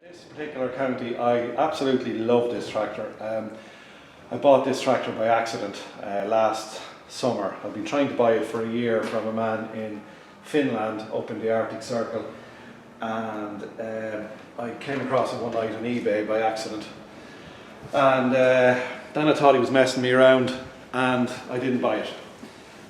This particular county, I absolutely love this tractor. I bought this tractor by accident last summer. I've been trying to buy it for a year from a man in Finland up in the Arctic Circle, and I came across it one night on eBay by accident, and then I thought he was messing me around and I didn't buy it,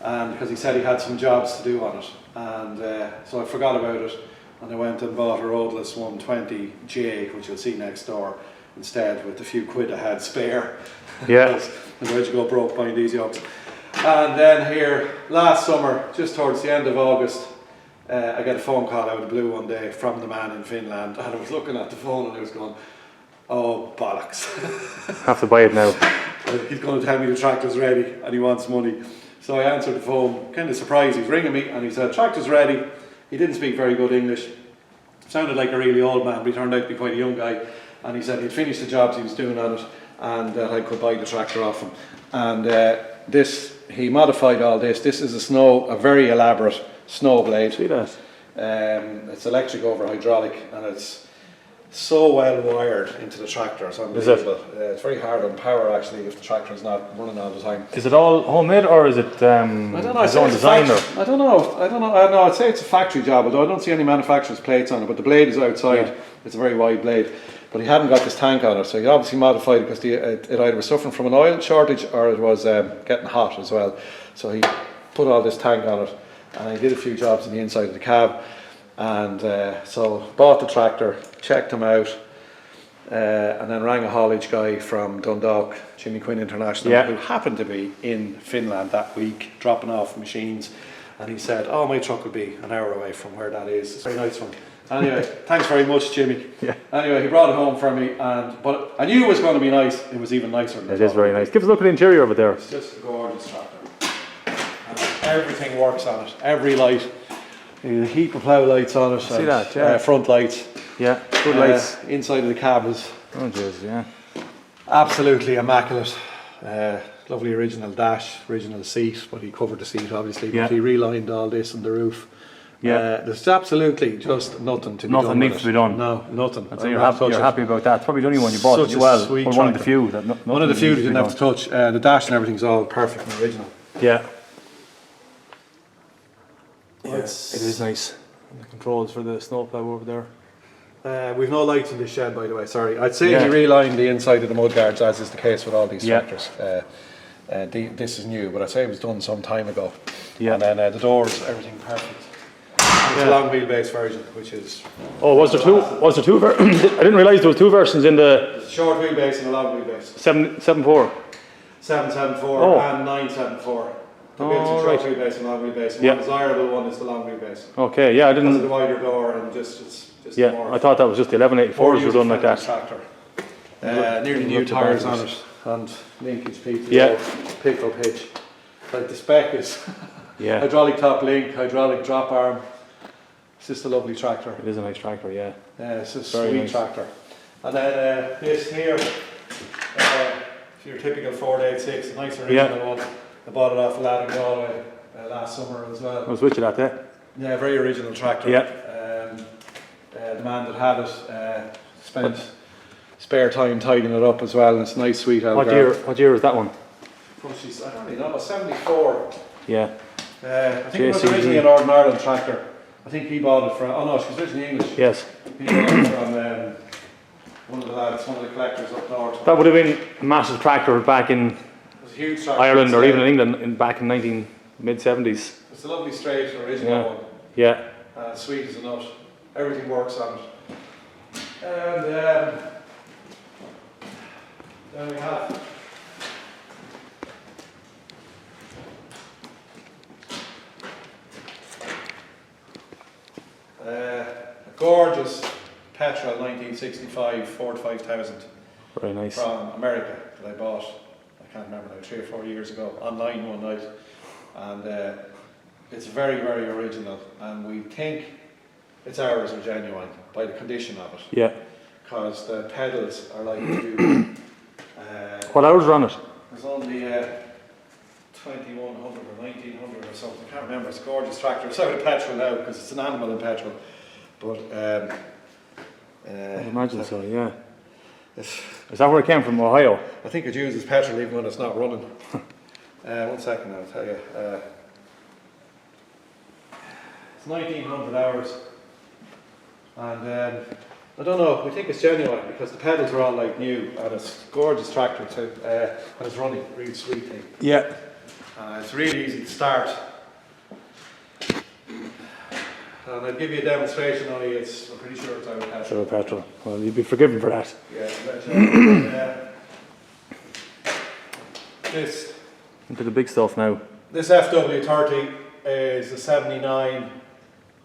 and because he said he had some jobs to do on it, and so I forgot about it. And I went and bought a Roadless 120J, which you'll see next door, instead, with the few quid I had spare. Yeah. And where'd you go broke buying these yokes? And then here, last summer, just towards the end of August, I got a phone call out of the blue one day from the man in Finland, and I was looking at the phone and I was going, oh bollocks. Have to buy it now. He's going to tell me the tractor's ready and he wants money. So I answered the phone, kind of surprised. He's ringing me and he said, tractor's ready. He didn't speak very good English, sounded like a really old man, but he turned out to be quite a young guy. And he said he'd finished the jobs he was doing on it and that I could buy the tractor off him. And he modified all this. This is a very elaborate snow blade. See that? It's electric over hydraulic, and it's so well wired into the tractor. It's unbelievable. It's very hard on power actually if the tractor is not running all the time. Is it all homemade or is it I don't know. his own designer? I don't know. I'd say it's a factory job, although I don't see any manufacturer's plates on it. But the blade is outside. Yeah. It's a very wide blade. But he hadn't got this tank on it, so he obviously modified it because it either was suffering from an oil shortage or it was getting hot as well. So he put all this tank on it, and he did a few jobs on the inside of the cab. And so bought the tractor, checked him out, and then rang a haulage guy from Dundalk, Jimmy Quinn International, who happened to be in Finland that week, dropping off machines. And he said, oh, my truck will be an hour away from where that is. It's a very nice one. Anyway, thanks very much, Jimmy. Yeah. Anyway, he brought it home for me, but I knew it was going to be nice. It was even nicer than it is very nice. Give us a look at the interior of it there. It's just a gorgeous tractor. And everything works on it, every light. A heap of plough lights on it. See that, yeah. Front lights. Yeah, good lights. Inside of the cab is yeah. absolutely immaculate. Lovely original dash, original seat, but he covered the seat obviously, but he relined all this on the roof. Yeah. There's absolutely just nothing to be done. Nothing needs to be done. No, nothing. So you're happy about that. It's probably the only one you bought as well. Or one of the few. One of the few you didn't have to touch. The dash and everything's all perfect and original. Yeah. Yes, it is nice. And the controls for the snowplow over there. We've no lights in this shed, by the way. Sorry, I'd say he relined the inside of the mudguards, as is the case with all these tractors. This is new, but I'd say it was done some time ago. Yeah. And then the doors, everything perfect. It's a long wheelbase version, which is. Oh, was there two? Was there two? I didn't realise there was two versions in the. There's a short wheelbase and a long wheelbase. 774. 774 and 974. The short wheelbase and long wheelbase. The more desirable one is the long wheelbase. Okay, yeah, I didn't. Because of the wider door and just more. I thought that was just the 1184s were done like that. Tractor. Nearly new tyres on it and linkage PTO. Pick-up hitch. Like the spec is hydraulic top link, hydraulic drop arm. It's just a lovely tractor. It is a nice tractor, yeah. It's a sweet tractor. And then this here, your typical 486, a nice original one. I bought it off a lad in Galway last summer as well. I was with you that day. Yeah, very original tractor. Yeah. The man that had it spent spare time tidying it up as well, and it's a nice sweet Algarve. What year is that one? I don't really know, 74. Yeah. I think it was originally an Northern Ireland tractor. I think he bought it from, oh no, she's originally English. Yes. He bought it from one of the lads, one of the collectors up north. That would have been a massive tractor back in Ireland or even in England back in mid-70s. It's a lovely straight original one. Yeah. Sweet as a nut. Everything works on it. And then we have a gorgeous petrol 1965 Ford 5000. Very nice. From America that I bought, I can't remember now, 3 or 4 years ago, online one night. And it's very, very original, and we think it's ours are genuine by the condition of it. Yeah. Because the pedals are like new. What hours are on it? There's only 2100 or 1900 or something, I can't remember. It's a gorgeous tractor. It's out of petrol now because it's an animal in petrol. But I'd imagine so, yeah. It's, Is that where it came from, Ohio? I think it uses petrol even when it's not running. 1 second, I'll tell you. It's 1900 hours, and I don't know, we think it's genuine because the pedals are all like new, and it's a gorgeous tractor too, and it's running really sweetly. Yeah. It's really easy to start. And I'll give you a demonstration on it. I'm pretty sure it's out of petrol. Sure, petrol. Well, you'd be forgiven for that. Yeah, this Into the big stuff now. This FW30 is a 79,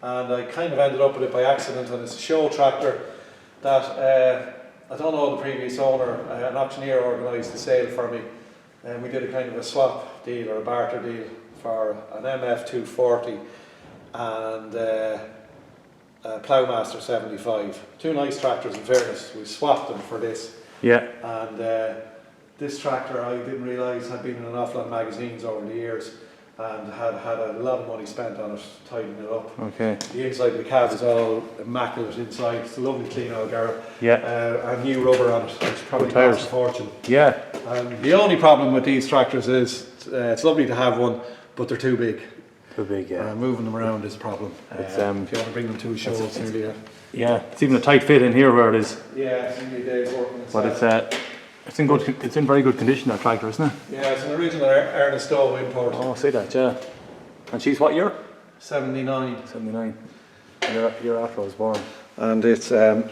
and I kind of ended up with it by accident, and it's a show tractor that I don't know the previous owner, an auctioneer organised the sale for me, and we did a kind of a swap deal or a barter deal for an MF240 and a Ploughmaster 75. Two nice tractors in fairness. We swapped them for this. Yeah. And this tractor I didn't realise had been in an awful lot of magazines over the years and had a lot of money spent on it, tidying it up. Okay. The inside of the cab is all immaculate inside. It's a lovely clean old Garrett. Yeah. And new rubber on it, which probably Tires. costs a fortune. Yeah. The only problem with these tractors is it's lovely to have one, but they're too big. Too big, yeah. Moving them around is a problem. It's, if you want to bring them to a show, it's nearly yeah, it's even a tight fit in here where it is. yeah, it's nearly a day's work. But it's in very good condition, that tractor, isn't it? Yeah, it's an original Ernest Doe import. Oh, I see that, yeah. And she's what year? 79. 79. Year after I was born. And it's Gives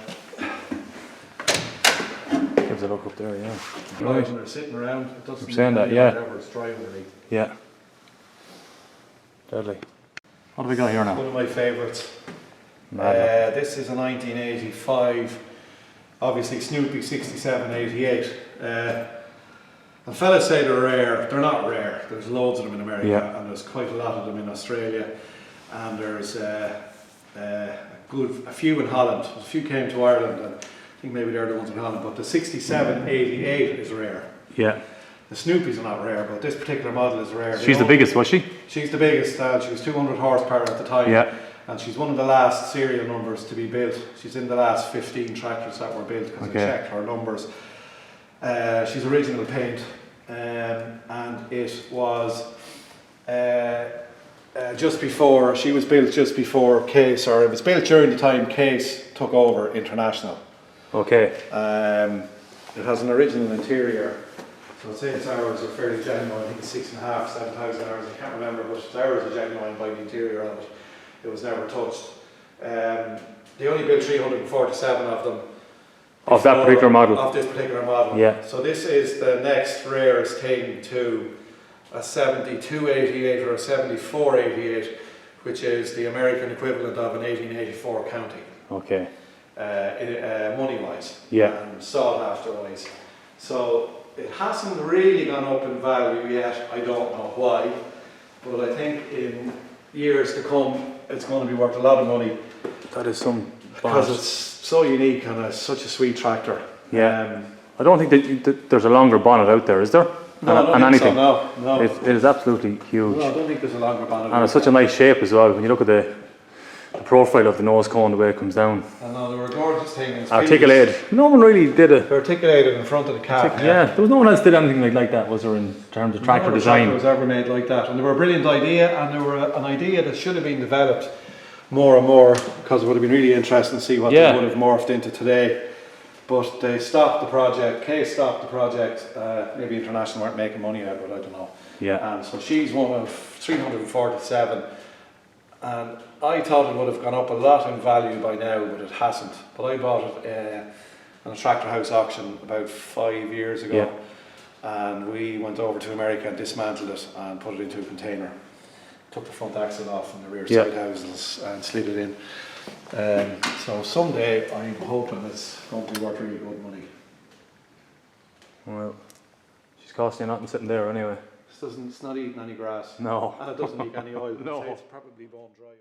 a look up there, yeah. right, and they're sitting around. It doesn't I'm saying that, yeah. It's dry underneath. Yeah. Deadly. What do we got here now? One of my favourites. Mad. This is a 1985. Obviously Snoopy 67, 88. And fellas say they're rare. They're not rare. There's loads of them in America, Yeah. and there's quite a lot of them in Australia. And there's a few in Holland. A few came to Ireland, and I think maybe they're the ones in Holland. But the 67, 88 is rare. Yeah. The Snoopy's are not rare, but this particular model is rare. She's the biggest, was she? She's the biggest. She was 200 horsepower at the time. Yeah. And she's one of the last serial numbers to be built. She's in the last 15 tractors that were built because Okay. I checked her numbers. She's original paint, and it was just before, she was built just before Case, or it was built during the time Case took over International. Okay. It has an original interior. So I'd say its hours are fairly genuine. I think it's 6,500, 7,000 hours. I can't remember, but its hours are genuine by the interior of it. It was never touched. They only built 347 of them. Of that particular model? Of this particular model. Yeah. So this is the next rarest thing to a 7288 or a 7488, which is the American equivalent of an 1884 county. Okay. Money-wise. Yeah. And sought-after-wise. So it hasn't really gone up in value yet. I don't know why, but I think in years to come it's going to be worth a lot of money. That is some because bonus. it's so unique and it's such a sweet tractor. Yeah. I don't think that there's a longer bonnet out there, is there? No, I don't think anything. so, no. It is absolutely huge. No, I don't think there's a longer bonnet. And it's such a nice shape as well. When you look at the profile of the nose cone, the way it comes down. I know, they were a gorgeous thing. It's Articulated. No one really did it. They're articulated in front of the cab. Yeah, there was no one else did anything like that, was there, in terms of tractor No design? tractor was ever made like that, and they were a brilliant idea, and they were an idea that should have been developed more and more, because it would have been really interesting to see what they would have morphed into today. But they stopped the project. Case stopped the project. Maybe International weren't making money out of it, I don't know. Yeah. And so she's one of 347, and I thought it would have gone up a lot in value by now, but it hasn't. But I bought it on a tractor house auction about 5 years ago, and we went over to America and dismantled it and put it into a container. Took the front axle off and the rear side houses and slid it in. So someday I'm hoping it's going to be worth really good money. Well, she's costing you nothing sitting there anyway. It's not eating any grass. No. And it doesn't leak any oil. No. I'd say it's probably bone dry.